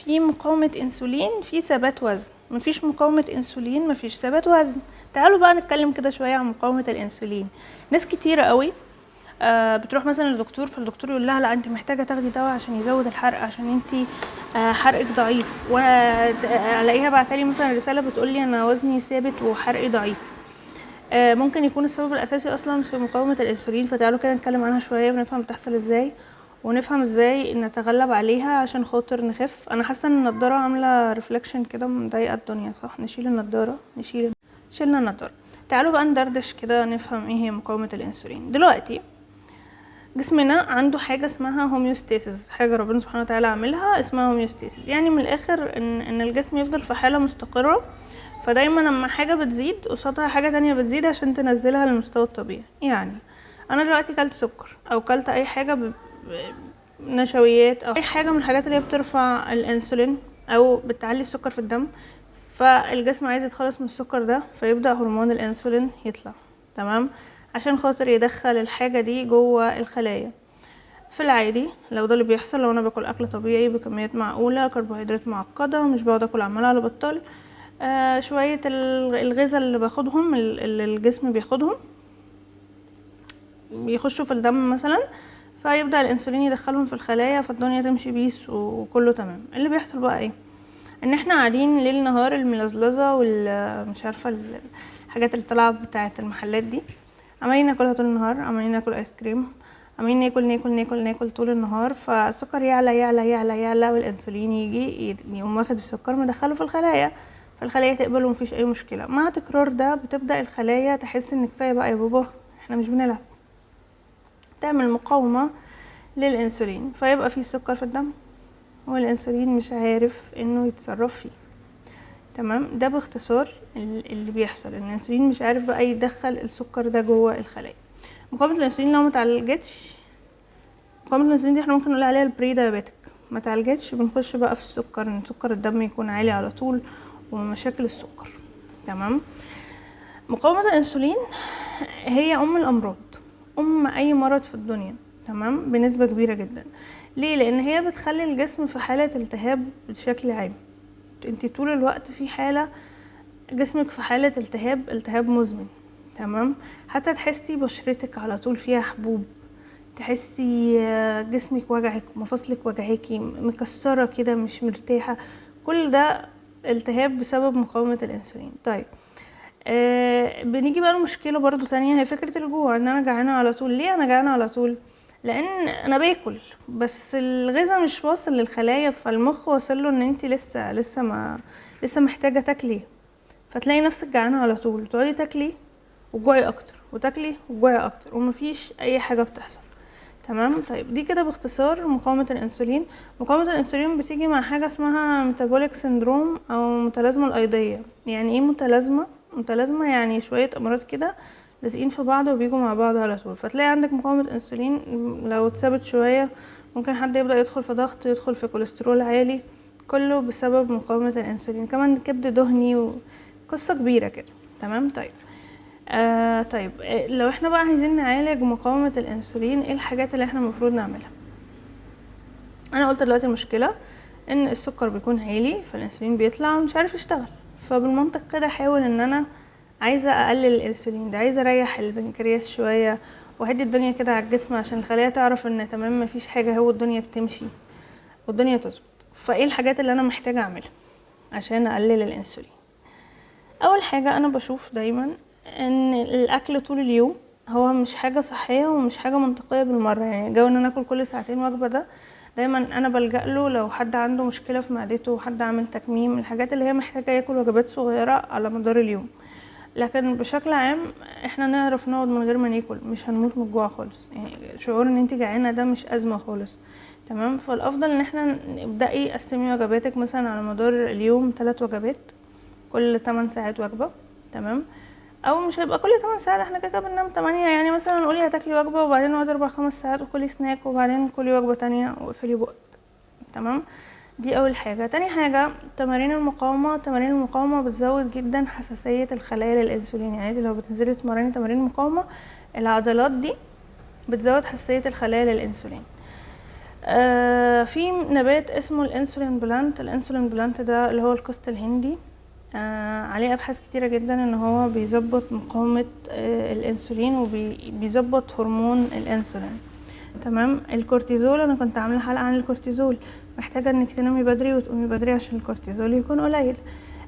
في مقاومة انسولين في ثبات وزن، مفيش مقاومة انسولين مفيش ثبات وزن. تعالوا بقى نتكلم كده شوية عن مقاومة الانسولين. ناس كتيرة قوي بتروح مثلا للدكتور، فالدكتور يقول لها لا انت محتاجة تاخدي دواء عشان يزود الحرق، عشان انت حرقك ضعيف. والاقيها بعتلي مثلا رسالة بتقولي انا وزني ثابت وحرقي ضعيف. ممكن يكون السبب الاساسي اصلا في مقاومة الانسولين. فتعالوا كده نتكلم عنها شوية ونفهم بتحصل ازاي، ونفهم ازاي نتغلب عليها عشان خاطر نخف. انا حاسه ان النضاره عامله ريفلكشن كده مضايقه الدنيا، صح؟ نشيل النضاره. شيلنا النضاره. تعالوا بقى ندردش كده نفهم ايه هي مقاومه الانسولين. دلوقتي جسمنا عنده حاجه اسمها هوميوستاسيس، حاجه ربنا سبحانه وتعالى عاملها اسمها هوميوستاسيس. يعني من الاخر ان الجسم يفضل في حاله مستقره، فدايما لما حاجه بتزيد قصادها حاجه تانية بتزيد عشان تنزلها للمستوى الطبيعي. يعني انا دلوقتي كلت سكر او كلت اي حاجه نشويات او اي حاجه من الحاجات اللي هي بترفع الانسولين او بتعلي السكر في الدم، فالجسم عايز يتخلص من السكر ده، فيبدا هرمون الانسولين يطلع. تمام؟ عشان خاطر يدخل الحاجه دي جوه الخلايا. في العادي لو ده اللي بيحصل، لو انا باكل اكل طبيعي بكميات معقوله، كربوهيدرات معقده، مش بقعد اكل عمال على بطال، شويه الغذاء اللي باخدهم اللي الجسم بياخدهم بيخشوا في الدم مثلا، فيبدأ الانسولين يدخلهم في الخلايا، فالدنيا تمشي بيس وكله تمام. اللي بيحصل بقى ايه؟ ان احنا قاعدين ليل نهار الملزلزه والمش عارفه الحاجات اللي طالعه بتاعه المحلات دي، عمالين ناكلها طول النهار، عمالين ناكل ايس كريم، عمالين ناكل طول النهار، فالسكر يعلى يعلى يعلى يعلى، والانسولين يجي يقوم واخد السكر مدخله في الخلايا، فالخلايا تقبل ومفيش اي مشكله. مع تكرار ده بتبدا الخلايا تحس ان كفايه بقى يا بابا، احنا مش بنلعب، تعمل مقاومة للإنسولين، فيبقى فيه سكر في الدم والإنسولين مش عارف إنه يتصرف فيه. تمام؟ ده باختصار اللي بيحصل، إن الإنسولين مش عارف بقى يدخل السكر ده جوه الخلايا. مقاومة الإنسولين لو متعالجتش، مقاومة الإنسولين دي احنا ممكن نقول عليها البري دايابيتك. ما تعالجتش بنخش بقى في السكر، إن سكر الدم يكون عالي على طول ومشاكل السكر. تمام؟ مقاومة الإنسولين هي أم الأمراض، اي مرض في الدنيا. تمام؟ بنسبة كبيرة جدا. ليه؟ لان هي بتخلي الجسم في حالة التهاب بشكل عام. انت طول الوقت في حالة، جسمك في حالة التهاب مزمن. تمام؟ حتى تحسي بشرتك على طول فيها حبوب، تحسي جسمك وجعك، مفاصلك وجعاكي، مكسرة كده، مش مرتاحة. كل ده التهاب بسبب مقاومة الانسولين. طيب بنيجي بقى لمشكله برضو تانية، هي فكره الجوع. ان انا جعانه على طول. ليه انا جعانه على طول؟ لان انا باكل بس الغذاء مش واصل للخلايا، فالمخ واصل له ان انت لسه محتاجه تاكلي، فتلاقي نفسك جعانه على طول، تقعدي تاكلي وجوعي اكتر، وتاكلي وجوعي اكتر، ومفيش اي حاجه بتحصل. تمام؟ طيب دي كده باختصار مقاومه الانسولين. مقاومه الانسولين بتيجي مع حاجه اسمها ميتابوليك سندروم او متلازمه الايضيه. يعني ايه متلازمه؟ يعني شويه امراض كده لازقين في بعض وبيجوا مع بعض على طول. فتلاقي عندك مقاومه انسولين لو اتثبت شويه ممكن حد يبدا يدخل في ضغط، يدخل في كوليسترول عالي، كله بسبب مقاومه الانسولين. كمان كبد دهني وقصه كبيره كده. تمام؟ طيب طيب لو احنا بقى عايزين نعالج مقاومه الانسولين، ايه الحاجات اللي احنا المفروض نعملها؟ انا قلت دلوقتي المشكله ان السكر بيكون عالي، فالانسولين بيطلع ومش عارف يشتغل. فبالمنطق كده احاول ان انا عايزه اقلل الانسولين ده، عايزه اريح البنكرياس شويه وهدي الدنيا كده على الجسم عشان الخلايا تعرف ان تمام مفيش حاجه، هو الدنيا بتمشي والدنيا تظبط. فايه الحاجات اللي انا محتاجه اعملها عشان اقلل الانسولين؟ اول حاجه انا بشوف دايما ان الاكل طول اليوم هو مش حاجه صحيه ومش حاجه منطقيه بالمره. يعني جو ان انا اكل كل ساعتين وجبه ده دايما انا بلجأ له لو حد عنده مشكله في معدته وحد عامل تكميم، الحاجات اللي هي محتاجه ياكل وجبات صغيره على مدار اليوم. لكن بشكل عام احنا نعرف نقعد من غير ما ناكل، مش هنموت من الجوع خالص. يعني شعور ان انت جعانه ده مش ازمه خالص. تمام؟ فالافضل ان احنا نبداي قسمي وجباتك مثلا على مدار اليوم 3 وجبات، كل 8 ساعات وجبه. تمام؟ او مش هيبقى كل 8 ساعات، احنا كده بننام 8. يعني مثلا قولي هتاكلي وجبه وبعدين اقعدي 4-5 ساعات وكلي سناك وبعدين كلي وجبه تانية واقفلي بقك. تمام؟ دي اول حاجه. تاني حاجه تمارين المقاومه بتزود جدا حساسيه الخلايا للانسولين. يعني انت لو بتنزلي تمرني تمارين مقاومه، العضلات دي بتزود حساسيه الخلايا للانسولين. في نبات اسمه الانسولين بلانت. الانسولين بلانت ده اللي هو القسط الهندي، عليه ابحاث كتيرة جدا ان هو بيظبط مقاومة الانسولين وبيظبط هرمون الانسولين. تمام. الكورتيزول انا كنت عامله حلقه عن الكورتيزول، محتاجه انك تنامي بدري وتقومي بدري عشان الكورتيزول يكون قليل.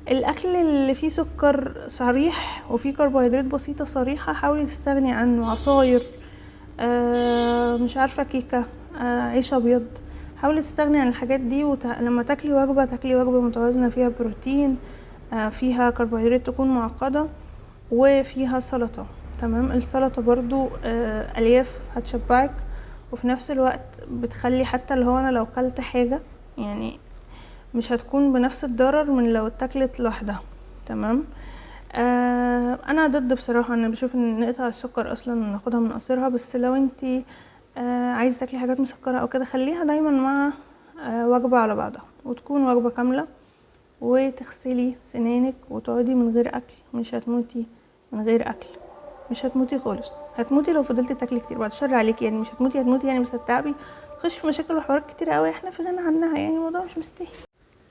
الاكل اللي فيه سكر صريح وفيه كربوهيدرات بسيطه صريحه حاولي تستغني عنه. عصاير، مش عارفه، كيكه، عيش ابيض، حاولي تستغني عن الحاجات دي. لما تاكلي وجبه تاكلي وجبه متوازنه فيها بروتين، فيها كربوهيدرات تكون معقده، وفيها سلطه. تمام. السلطه برضو الياف هتشبعك، وفي نفس الوقت بتخلي حتى اللي هو انا لو كلت حاجة يعني مش هتكون بنفس الضرر من لو اتاكلت لوحدها. تمام. انا ضد بصراحة، انا بشوف ان نقطع السكر اصلا ناخدها من قصرها، بس لو انتي عايزة تاكلي حاجات مسكرة او كده خليها دايما مع وجبة على بعضها، وتكون وجبة كاملة، وتغسلي سنانك وتقعدي من غير اكل. مش هتموتي من غير اكل، مش هتموتي خالص. هتموتي لو فضلتي تاكلي كتير، بعد الشر عليكي يعني، مش هتموتي يعني، بس هتتعبي، تخش في مشاكل وحوارات كتير قوي احنا في غنى عنها، يعني الموضوع مش مستاهل.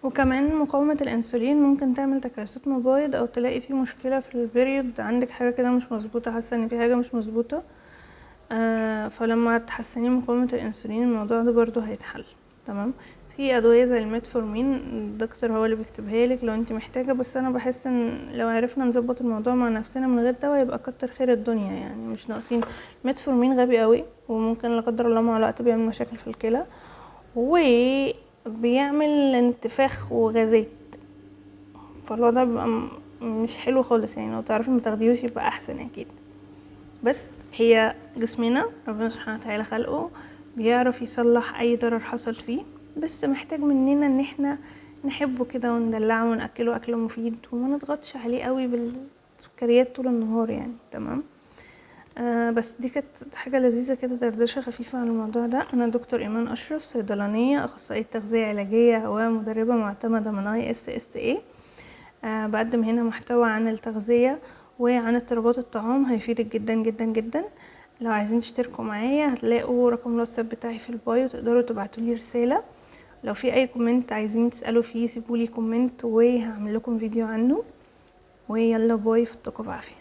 وكمان مقاومة الانسولين ممكن تعمل تكيسات مبايض، او تلاقي في مشكلة في البريود، عندك حاجة كده مش مظبوطة، حاسة ان في حاجة مش مظبوطة. فلما تحسني مقاومة الانسولين الموضوع ده برضو هيتحل. تمام. في ادويه زي الميتفورمين الدكتور هو اللي بيكتبها لك لو انت محتاجه، بس انا بحس ان لو عرفنا نظبط الموضوع مع نفسنا من غير دواء يبقى كتر خير الدنيا، يعني مش ناقصين. الميتفورمين غبي قوي، وممكن لا قدر الله مع الوقت بيعمل مشاكل في الكلى، وبيعمل انتفاخ وغازات، فالوضع بيبقى مش حلو خالص. يعني لو تعرفي ما تاخديهوش يبقى احسن اكيد. بس هي جسمنا ربنا سبحانه وتعالى خلقه بيعرف يصلح اي ضرر حصل فيه، بس محتاج مننا ان احنا نحبه كده وندلعه ونأكله اكل مفيد، وما نضغطش عليه قوي بالسكريات طول النهار يعني. تمام. بس دي كانت حاجة لذيذة كده، دردشة خفيفة عن الموضوع ده. انا دكتور ايمان اشرف، صيدلانية، اخصائية تغذية علاجية ومدربة معتمدة من ISSA. بقدم هنا محتوى عن التغذية وعن اضطرابات الطعام، هيفيدك جدا جدا جدا. لو عايزين تشتركوا معايا هتلاقوا رقم الواتساب بتاعي في البايو، تقدروا تبعتولي رسالة. لو في اي كومنت عايزين تسألوا فيه سيبولي كومنت وهعمل لكم فيديو عنه. ويلا باي، في التقوى بعافية.